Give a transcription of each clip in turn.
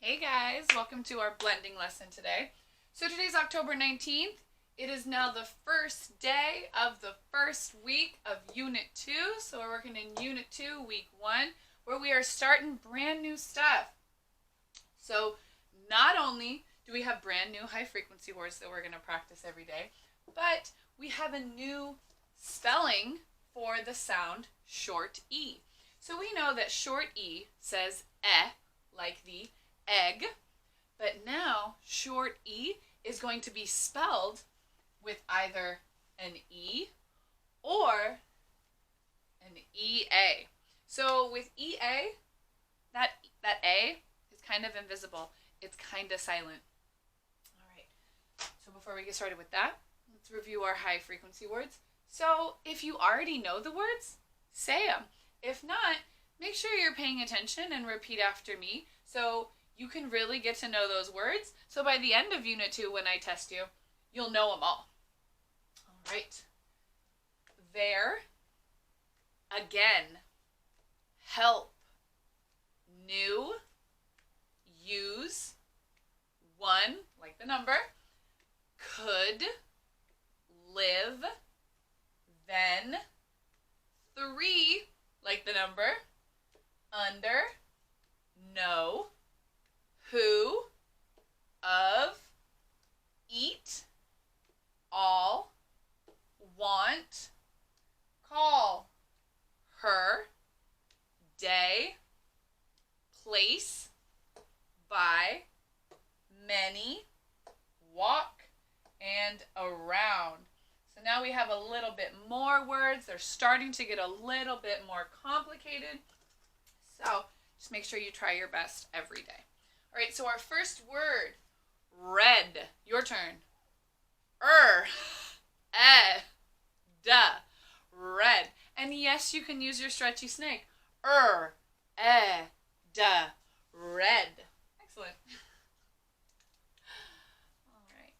Hey guys, welcome to our blending lesson today. So today's October 19th. It is now the first day of the first week of Unit 2. So we're working in Unit 2, Week 1, where we are starting brand new stuff. So not only do we have brand new high frequency words that we're going to practice every day, but we have a new spelling for the sound short E. So we know that short E says like the egg, but now short E is going to be spelled with either an E or an EA. So with EA, that A is kind of invisible. It's kind of silent. All right, so before we get started with that, let's review our high frequency words. So if you already know the words, say them. If not, make sure you're paying attention and repeat after me so you can really get to know those words. So by the end of Unit 2, when I test you, you'll know them all. All right. There, again, help, new, use, one, like the number, could, live, then, three, like the number, under, know, who, of, eat, all, want, call, her, day, place, by, many, walk, and around. So now we have a little bit more words. They're starting to get a little bit more complicated. So just make sure you try your best every day. All right, so our first word, red. Your turn. Red. And yes, you can use your stretchy snake. Red. Excellent. All right.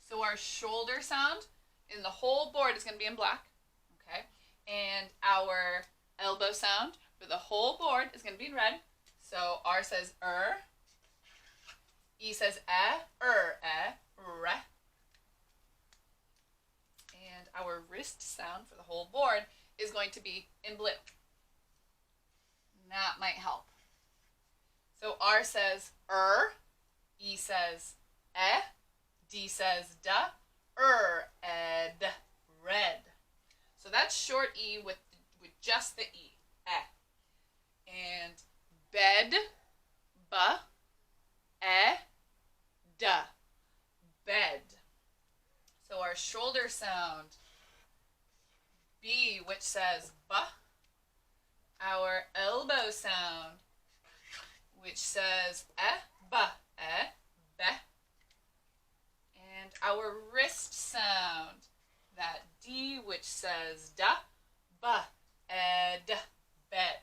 So our shoulder sound in the whole board is going to be in black. Okay. And our elbow sound for the whole board is going to be in red. So R says E says re. And our wrist sound for the whole board is going to be in blue. And that might help. So R says E says D says da, ed, red. So that's short E with just the E, And bed, bed. So our shoulder sound, B, which says our elbow sound, which says be. And our wrist sound, that D, which says da, ed, bed.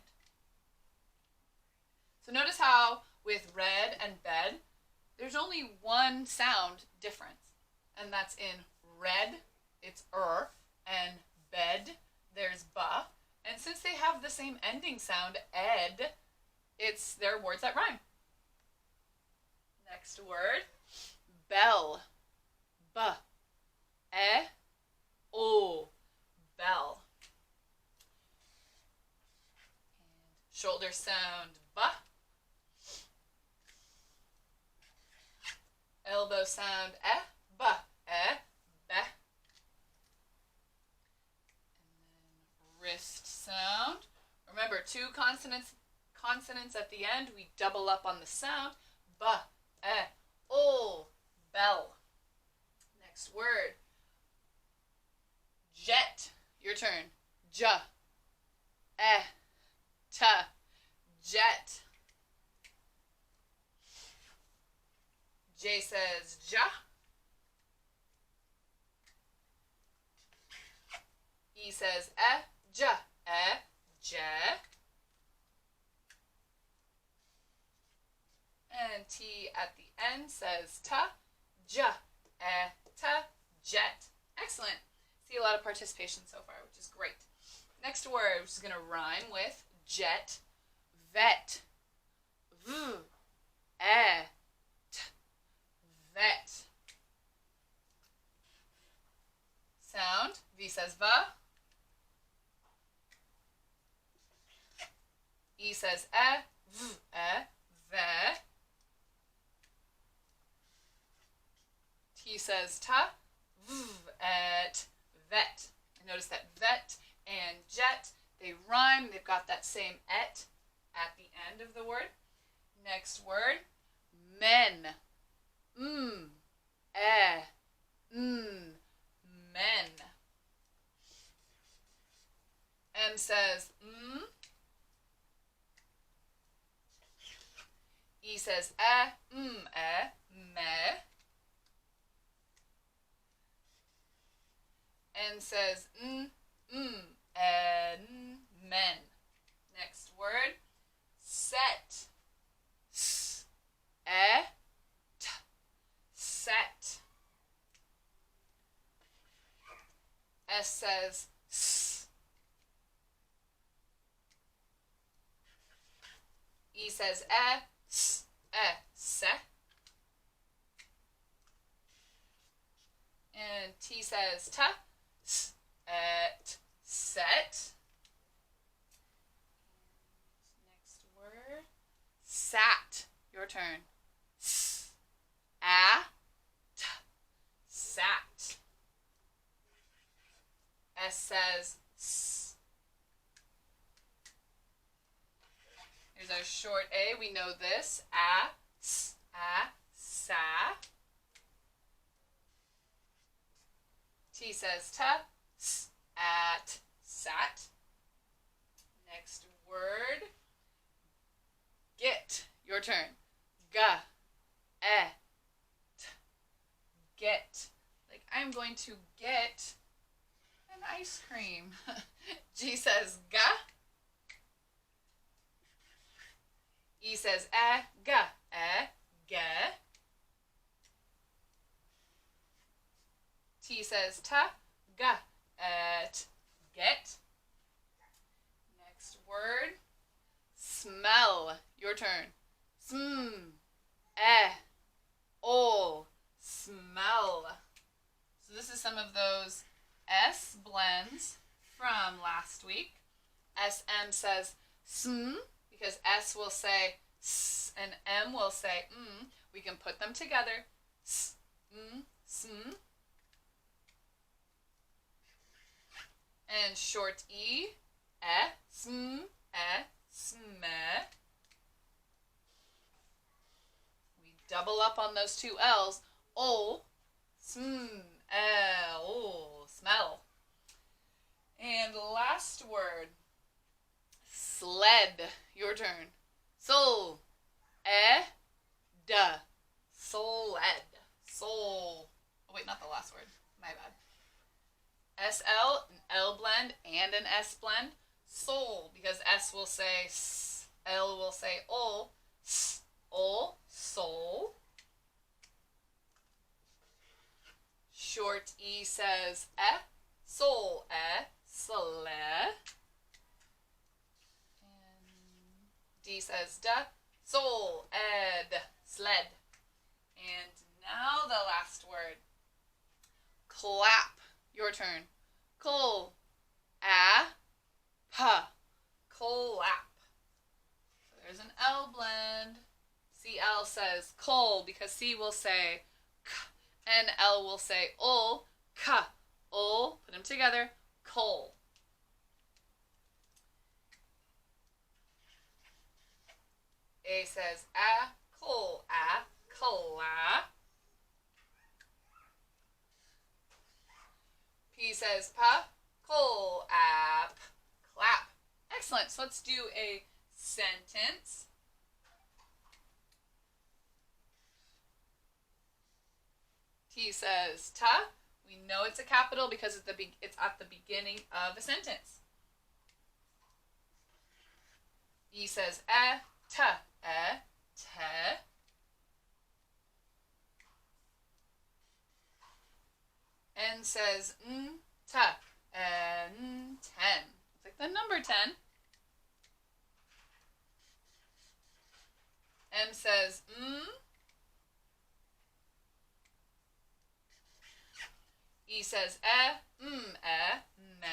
So notice how with red and bed, there's only one sound difference, and that's in red, it's and bed, there's ba. And since they have the same ending sound, ed, they're words that rhyme. Next word, bell. O, bell. And shoulder sound, ba. Elbow sound, be. And then wrist sound. Remember, two consonants at the end. We double up on the sound. O, bell. Next word, jet. Your turn. Jet. J says ja. E says ja, jet. And T at the end says ta, ja, ta, jet. Excellent. See a lot of participation so far, which is great. Next word, which is going to rhyme with jet, vet. v, e, t, vet. Sound. V says va. E says v, ve. T says ta, v, et, vet. I notice that vet and jet, they rhyme. They've got that same et at the end of the word. Next word, men. Men. M says E says me. N says men. Next word, set. S, t, set. S says s. E says s, se. And T says ta, s, et, set. Next word, sat. Your turn. S, a, t, sat. S says s. Here's our short A. We know this. A, s, sa. T says ta, s, at, sat. Next word, get. Your turn. Ga, t, get. Like, I'm going to get an ice cream. G says ga. E says ga, ge. T says ta, ga, et, get. Next word, smell. Your turn. Sm, ol, smell. So this is some of those S blends from last week. SM says sm, because S will say s and M will say m. We can put them together. S, m, sm. And short E, sm, sme. We double up on those two L's. Ol, sm, ol, smell. And last word, sled. Your turn. Sol, da, sled. Sol. Oh wait, not the last word. My bad. SL, an L blend and an S blend. Sol, because S will say s, L will say ol, s, ol, sol. Short E says sol, sle. And D says da, sol, ed, sled. And now the last word, clap. Your turn. Col, pa, clap. So there's an L blend. CL says col because C will say k and L will say ol, ka, ol. Put them together. Col. A says col, clap. P says pa, col, clap. Excellent. So let's do a sentence. T says ta. We know it's a capital because it's at the beginning of a sentence. E says ta, te. N says ta, ten. It's like the number 10. M says E says me.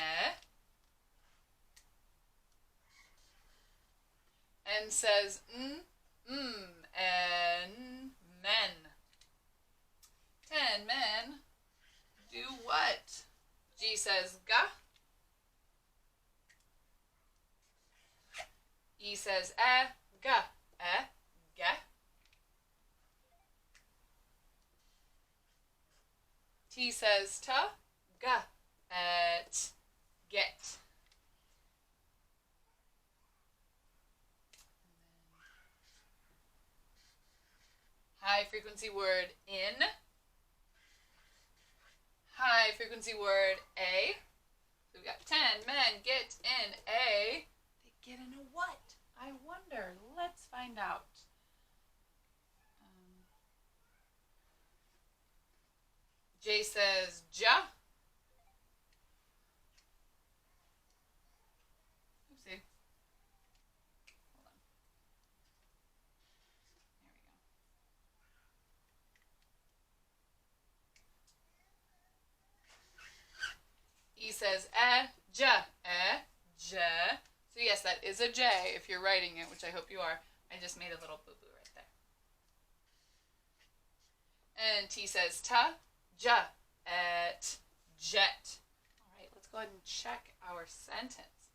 N says and men. 10 men do what? G says ga. E says ga, ga. T says ta, ga, get. High frequency word in. High frequency word a. So we've got 10 men get in a. They get in a what? I wonder. Let's find out. J says ja. Oopsie. Hold on. There we go. E says ja, ja. So yes, that is a J if you're writing it, which I hope you are. I just made a little boo-boo right there. And T says ta, ja, jet. All right, let's go ahead and check our sentence.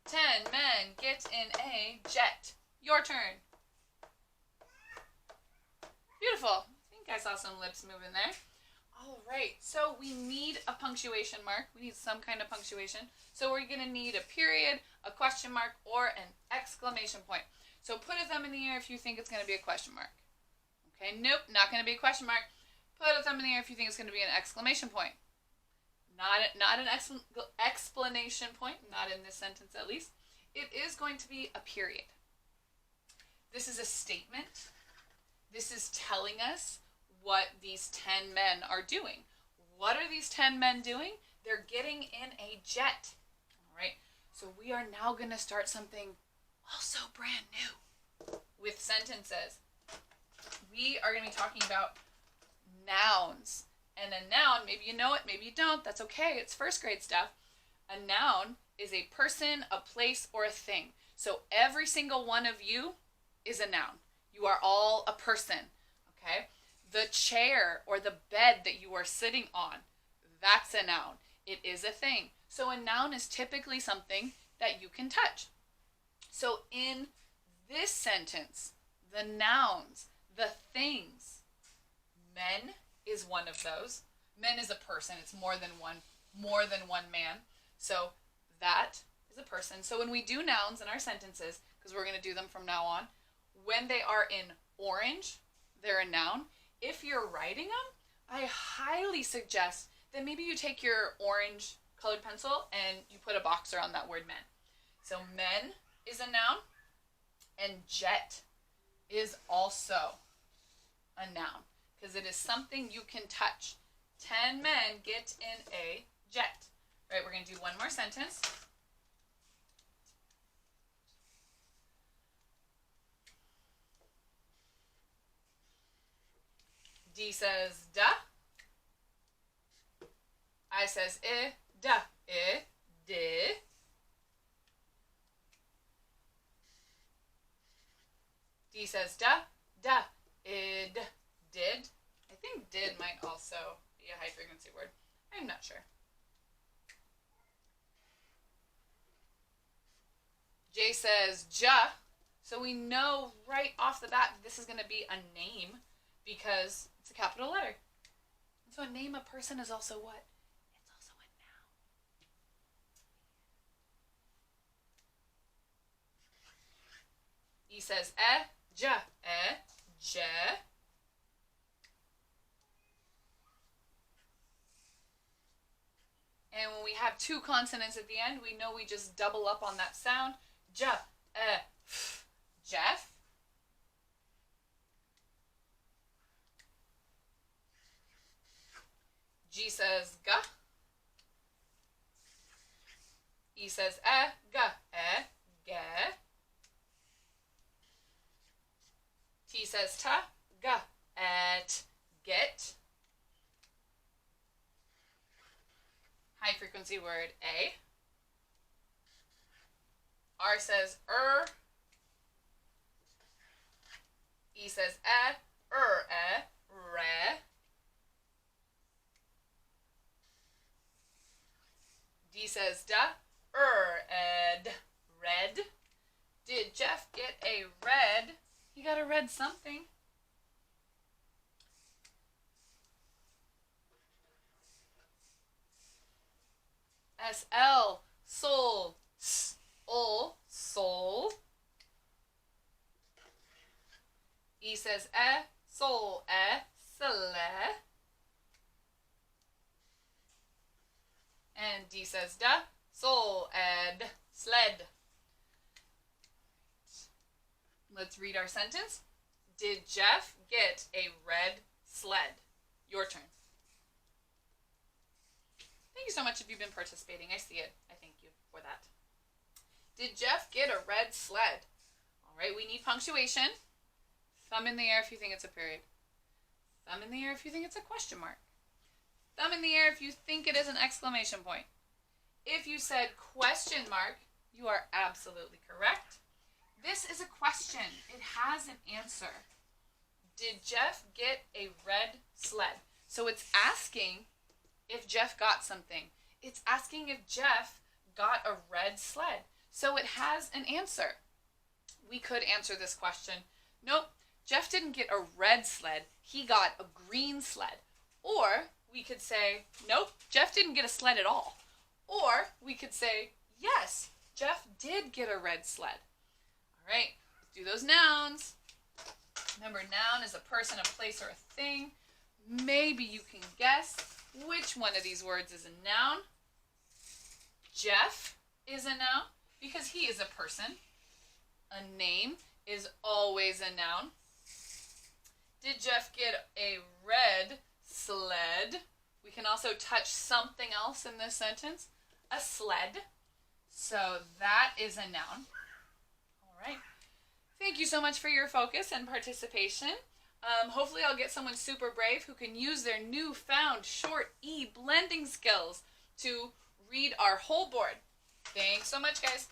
10 men get in a jet. Your turn. Beautiful. I think I saw some lips moving there. All right, so we need a punctuation mark. We need some kind of punctuation. So we're going to need a period, a question mark, or an exclamation point. So put a thumb in the air if you think it's going to be a question mark. Okay, nope, not going to be a question mark. Put a thumb in the air if you think it's going to be an exclamation point. Not an explanation point, not in this sentence at least. It is going to be a period. This is a statement. This is telling us what these 10 men are doing. What are these 10 men doing? They're getting in a jet. All right, so we are now going to start something also brand new with sentences. We are going to be talking about nouns. And a noun, maybe you know it, maybe you don't. That's okay. It's first grade stuff. A noun is a person, a place, or a thing. So every single one of you is a noun. You are all a person, okay? The chair or the bed that you are sitting on, that's a noun. It is a thing. So a noun is typically something that you can touch. So in this sentence, the nouns, the things, men is one of those. Men is a person. It's more than one man. So that is a person. So when we do nouns in our sentences, because we're going to do them from now on, when they are in orange, they're a noun. If you're writing them, I highly suggest that maybe you take your orange colored pencil and you put a box around that word men. So men is a noun, and jet is also a noun, because it is something you can touch. 10 men get in a jet. All right, we're going to do one more sentence. D says da. I says da, de. D says da, id, did. I think did might also be a high frequency word. I'm not sure. J says ja. So we know right off the bat that this is going to be a name because it's a capital letter. And so a name of person is also what? It's also a noun. E says ja, je. And when we have two consonants at the end, we know we just double up on that sound. Ja, f, Jeff. G says ga. E says ga, ge. says ta, ga, at, get. High frequency word A. R says E says re. D says da, ed, red. Did Jeff get a red? He got a red something. SL, soul, soul. E says soul, sele. And D says da, soul, ed, sled. Let's read our sentence. Did Jeff get a red sled? Your turn. Thank you so much if you've been participating. I see it. I thank you for that. Did Jeff get a red sled? All right, we need punctuation. Thumb in the air if you think it's a period. Thumb in the air if you think it's a question mark. Thumb in the air if you think it is an exclamation point. If you said question mark, you are absolutely correct. This is a question. It has an answer. Did Jeff get a red sled? So it's asking if Jeff got something. It's asking if Jeff got a red sled. So it has an answer. We could answer this question. Nope, Jeff didn't get a red sled. He got a green sled. Or we could say, nope, Jeff didn't get a sled at all. Or we could say, yes, Jeff did get a red sled. All right, let's do those nouns. Remember, noun is a person, a place, or a thing. Maybe you can guess which one of these words is a noun. Jeff is a noun because he is a person. A name is always a noun. Did Jeff get a red sled? We can also touch something else in this sentence. A sled. So that is a noun. All right. Thank you so much for your focus and participation. Hopefully I'll get someone super brave who can use their newfound short E blending skills to read our whole board. Thanks so much, guys.